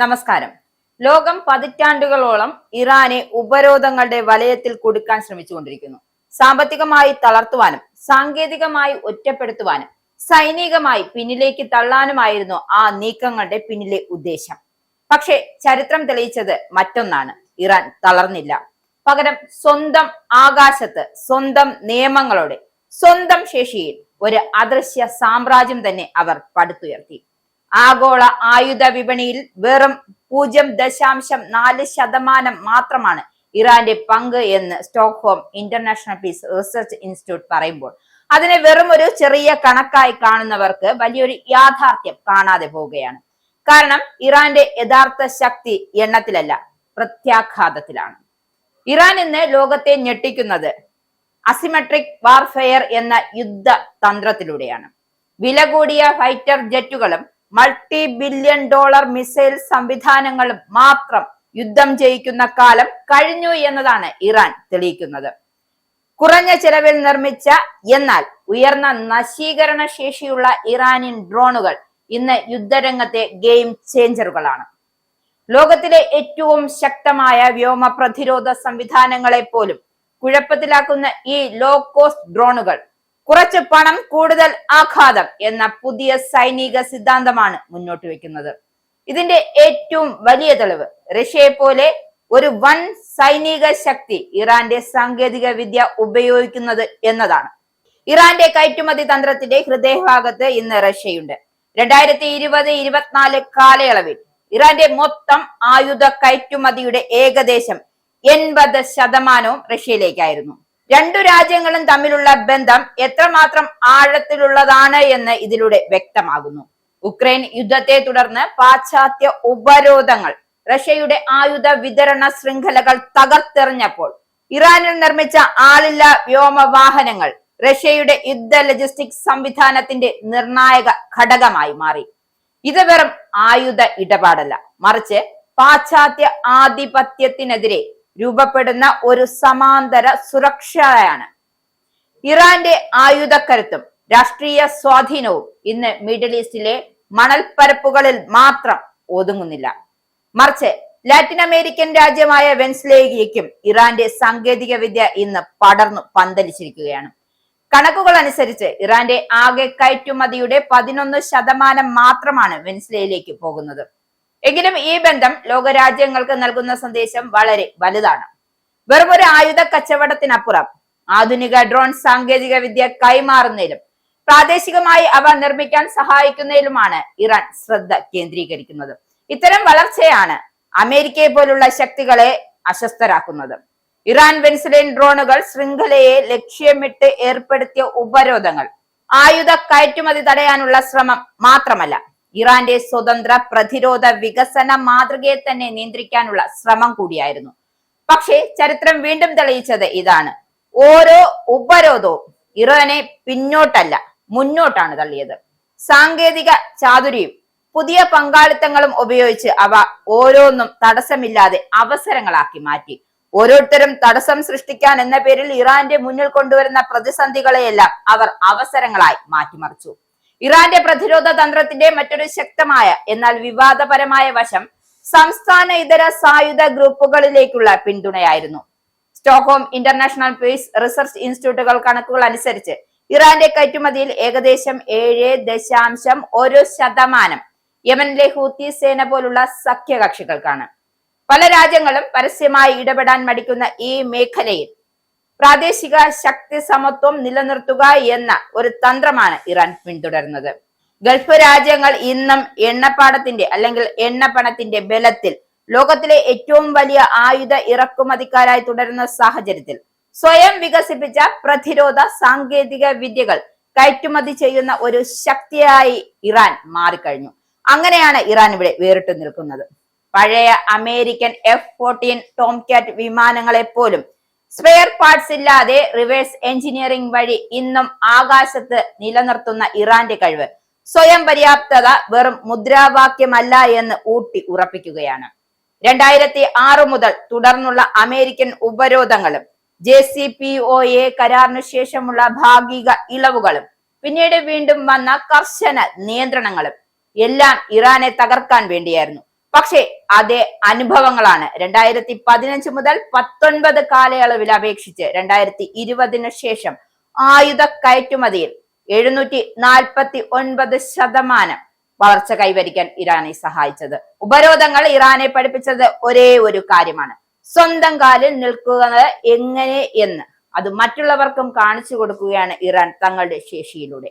നമസ്കാരം. ലോകം പതിറ്റാണ്ടുകളോളം ഇറാനെ ഉപരോധങ്ങളുടെ വലയത്തിൽ കുടുക്കാൻ ശ്രമിച്ചുകൊണ്ടിരിക്കുന്നു. സാമ്പത്തികമായി തളർത്തുവാനും സാങ്കേതികമായി ഒറ്റപ്പെടുത്തുവാനും സൈനികമായി പിന്നിലേക്ക് തള്ളാനുമായിരുന്നു ആ നീക്കങ്ങളുടെ പിന്നിലെ ഉദ്ദേശം. പക്ഷേ ചരിത്രം തെളിയിച്ചത് മറ്റൊന്നാണ്. ഇറാൻ തളർന്നില്ല. പകരം സ്വന്തം ആകാശത്ത് സ്വന്തം നിയമങ്ങളോടെ സ്വന്തം ശേഷിയിൽ ഒരു അദൃശ്യ സാമ്രാജ്യം തന്നെ അവർ പടുത്തുയർത്തി. ആഗോള ആയുധ വിപണിയിൽ വെറും 0.4% മാത്രമാണ് ഇറാന്റെ പങ്ക് എന്ന് Stockholm International Peace Research Institute പറയുമ്പോൾ അതിനെ വെറും ഒരു ചെറിയ കണക്കായി കാണുന്നവർക്ക് വലിയൊരു യാഥാർത്ഥ്യം കാണാതെ പോവുകയാണ്. കാരണം ഇറാന്റെ യഥാർത്ഥ ശക്തി എണ്ണത്തിലല്ല, പ്രത്യാഘാതത്തിലാണ്. ഇറാൻ ഇന്ന് ലോകത്തെ ഞെട്ടിക്കുന്നത് അസിമെട്രിക് വാർഫെയർ എന്ന യുദ്ധ തന്ത്രത്തിലൂടെയാണ്. വില കൂടിയ ഫൈറ്റർ ജെറ്റുകളും $multi-billion മിസൈൽ സംവിധാനങ്ങളും മാത്രം യുദ്ധം ജയിക്കുന്ന കാലം കഴിഞ്ഞു എന്നതാണ് ഇറാൻ തെളിയിക്കുന്നത്. കുറഞ്ഞ ചെലവിൽ നിർമ്മിച്ച എന്നാൽ ഉയർന്ന നശീകരണ ശേഷിയുള്ള ഇറാനിയൻ ഡ്രോണുകൾ ഇന്ന് യുദ്ധരംഗത്തെ ഗെയിം ചേഞ്ചറുകളാണ്. ലോകത്തിലെ ഏറ്റവും ശക്തമായ വ്യോമ പ്രതിരോധ സംവിധാനങ്ങളെ പോലും കുഴപ്പത്തിലാക്കുന്ന ഈ ലോ കോസ്റ്റ് ഡ്രോണുകൾ കുറച്ച് പണം കൂടുതൽ ആഘാതം എന്ന പുതിയ സൈനിക സിദ്ധാന്തമാണ് മുന്നോട്ട് വെക്കുന്നത്. ഇതിന്റെ ഏറ്റവും വലിയ തെളിവ് റഷ്യയെ പോലെ ഒരു വൻ സൈനിക ശക്തി ഇറാന്റെ സാങ്കേതിക വിദ്യ ഉപയോഗിക്കുന്നത് എന്നതാണ്. ഇറാന്റെ കയറ്റുമതി തന്ത്രത്തിന്റെ ഹൃദയഭാഗത്ത് ഇന്ന് റഷ്യയുണ്ട്. 2020-24 കാലയളവിൽ ഇറാന്റെ മൊത്തം ആയുധ കയറ്റുമതിയുടെ ഏകദേശം 80% റഷ്യയിലേക്കായിരുന്നു. രണ്ടു രാജ്യങ്ങളും തമ്മിലുള്ള ബന്ധം എത്രമാത്രം ആഴത്തിലുള്ളതാണ് എന്ന് ഇതിലൂടെ വ്യക്തമാകുന്നു. ഉക്രൈൻ യുദ്ധത്തെ തുടർന്ന് പാശ്ചാത്യ ഉപരോധങ്ങൾ റഷ്യയുടെ ആയുധ വിതരണ ശൃംഖലകൾ തകർത്തെറിഞ്ഞപ്പോൾ ഇറാനിൽ നിർമ്മിച്ച ആളില്ല വ്യോമവാഹനങ്ങൾ റഷ്യയുടെ യുദ്ധ ലോജിസ്റ്റിക്സ് സംവിധാനത്തിന്റെ നിർണായക ഘടകമായി മാറി. ഇത് വെറും ആയുധ ഇടപാടല്ല, മറിച്ച് പാശ്ചാത്യ ആധിപത്യത്തിനെതിരെ രൂപപ്പെടുന്ന ഒരു സമാന്തര സുരക്ഷയാണ്. ഇറാന്റെ ആയുധക്കരുത്തും രാഷ്ട്രീയ സ്വാധീനവും ഇന്ന് മിഡിൽ ഈസ്റ്റിലെ മണൽപ്പരപ്പുകളിൽ മാത്രം ഒതുങ്ങുന്നില്ല, മറിച്ച് ലാറ്റിൻ അമേരിക്കൻ രാജ്യമായ വെനസ്വേലയിലേക്കും ഇറാന്റെ സാങ്കേതിക വിദ്യ ഇന്ന് പടർന്നു പന്തലിച്ചിരിക്കുകയാണ്. കണക്കുകൾ അനുസരിച്ച് ഇറാന്റെ ആകെ കയറ്റുമതിയുടെ 11% മാത്രമാണ് വെനസ്വേലയിലേക്ക് പോകുന്നത്. എങ്കിലും ഈ ബന്ധം ലോകരാജ്യങ്ങൾക്ക് നൽകുന്ന സന്ദേശം വളരെ വലുതാണ്. വെറും ഒരു ആയുധ കച്ചവടത്തിനപ്പുറം ആധുനിക ഡ്രോൺ സാങ്കേതിക വിദ്യ കൈമാറുന്നതിലും പ്രാദേശികമായി അവ നിർമ്മിക്കാൻ സഹായിക്കുന്നതിലുമാണ് ഇറാൻ ശ്രദ്ധ കേന്ദ്രീകരിക്കുന്നത്. ഇത്തരം വളർച്ചയാണ് അമേരിക്കയെ പോലുള്ള ശക്തികളെ അസ്വസ്ഥരാക്കുന്നത്. ഇറാൻ വെനസ്വേലൻ ഡ്രോണുകൾ ശൃംഖലയെ ലക്ഷ്യമിട്ട് ഏർപ്പെടുത്തിയ ഉപരോധങ്ങൾ ആയുധ കയറ്റുമതി തടയാനുള്ള ശ്രമം മാത്രമല്ല, ഇറാന്റെ സ്വതന്ത്ര പ്രതിരോധ വികസന മാതൃകയെ തന്നെ നിയന്ത്രിക്കാനുള്ള ശ്രമം കൂടിയായിരുന്നു. പക്ഷേ ചരിത്രം വീണ്ടും തെളിയിച്ചത് ഇതാണ്: ഓരോ ഉപരോധവും ഇറാനെ പിന്നോട്ടല്ല മുന്നോട്ടാണ് തള്ളിയത്. സാങ്കേതിക ചാതുരിയും പുതിയ പങ്കാളിത്തങ്ങളും ഉപയോഗിച്ച് അവ ഓരോന്നും തടസ്സമില്ലാതെ അവസരങ്ങളാക്കി മാറ്റി. ഓരോരുത്തരും തടസ്സം സൃഷ്ടിക്കാൻ എന്ന പേരിൽ ഇറാന്റെ മുന്നിൽ കൊണ്ടുവരുന്ന പ്രതിസന്ധികളെയെല്ലാം അവർ അവസരങ്ങളായി മാറ്റിമറിച്ചു. ഇറാന്റെ പ്രതിരോധ തന്ത്രത്തിന്റെ മറ്റൊരു ശക്തമായ എന്നാൽ വിവാദപരമായ വശം സംസ്ഥാന ഇതര സായുധ ഗ്രൂപ്പുകളിലേക്കുള്ള പിന്തുണയായിരുന്നു. സ്റ്റോക്ക്ഹോം ഇന്റർനാഷണൽ പീസ് റിസർച്ച് ഇൻസ്റ്റിറ്റ്യൂട്ടുകൾ കണക്കുകൾ അനുസരിച്ച് ഇറാന്റെ കയറ്റുമതിയിൽ ഏകദേശം 7.1% യമനിലെ ഹൂത്തി സേന പോലുള്ള സഖ്യകക്ഷികൾക്കാണ്. പല രാജ്യങ്ങളും പരസ്യമായി ഇടപെടാൻ മടിക്കുന്ന ഈ മേഖലയിൽ പ്രാദേശിക ശക്തി സമത്വം നിലനിർത്തുക എന്ന ഒരു തന്ത്രമാണ് ഇറാൻ പിന്തുടരുന്നത്. ഗൾഫ് രാജ്യങ്ങൾ ഇന്നും എണ്ണപ്പാടത്തിന്റെ അല്ലെങ്കിൽ എണ്ണപ്പണത്തിന്റെ ബലത്തിൽ ലോകത്തിലെ ഏറ്റവും വലിയ ആയുധ ഇറക്കുമതിക്കാരായി തുടരുന്ന സാഹചര്യത്തിൽ സ്വയം വികസിപ്പിച്ച പ്രതിരോധ സാങ്കേതിക വിദ്യകൾ കയറ്റുമതി ചെയ്യുന്ന ഒരു ശക്തിയായി ഇറാൻ മാറിക്കഴിഞ്ഞു. അങ്ങനെയാണ് ഇറാൻ ഇവിടെ വേറിട്ട് നിൽക്കുന്നത്. പഴയ അമേരിക്കൻ F-14 ടോംകാറ്റ് വിമാനങ്ങളെ പോലും സ്പെയർ പാർട്സ് ഇല്ലാതെ റിവേഴ്സ് എഞ്ചിനീയറിംഗ് വഴി ഇന്നും ആകാശത്ത് നിലനിർത്തുന്ന ഇറാന്റെ കഴിവ് സ്വയം പര്യാപ്തത വെറും മുദ്രാവാക്യമല്ല എന്ന് ഊട്ടി ഉറപ്പിക്കുകയാണ്. 2006 മുതൽ തുടർന്നുള്ള അമേരിക്കൻ ഉപരോധങ്ങളും JCPOA കരാറിനു ശേഷമുള്ള ഭാഗിക ഇളവുകളും പിന്നീട് വീണ്ടും വന്ന കർശന നിയന്ത്രണങ്ങളും എല്ലാം ഇറാനെ തകർക്കാൻ വേണ്ടിയായിരുന്നു. പക്ഷേ അതേ അനുഭവങ്ങളാണ് 2015 മുതൽ 19 കാലയളവിൽ അപേക്ഷിച്ച് 2020 ശേഷം ആയുധ കയറ്റുമതിയിൽ 749% വളർച്ച കൈവരിക്കാൻ ഇറാനെ സഹായിച്ചത്. ഉപരോധങ്ങൾ ഇറാനെ പഠിപ്പിച്ചത് ഒരേ ഒരു കാര്യമാണ്: സ്വന്തം കാലിൽ നിൽക്കുന്നത് എങ്ങനെ എന്ന്. അത് മറ്റുള്ളവർക്കും കാണിച്ചു കൊടുക്കുകയാണ് ഇറാൻ തങ്ങളുടെ ശേഷിയിലൂടെ.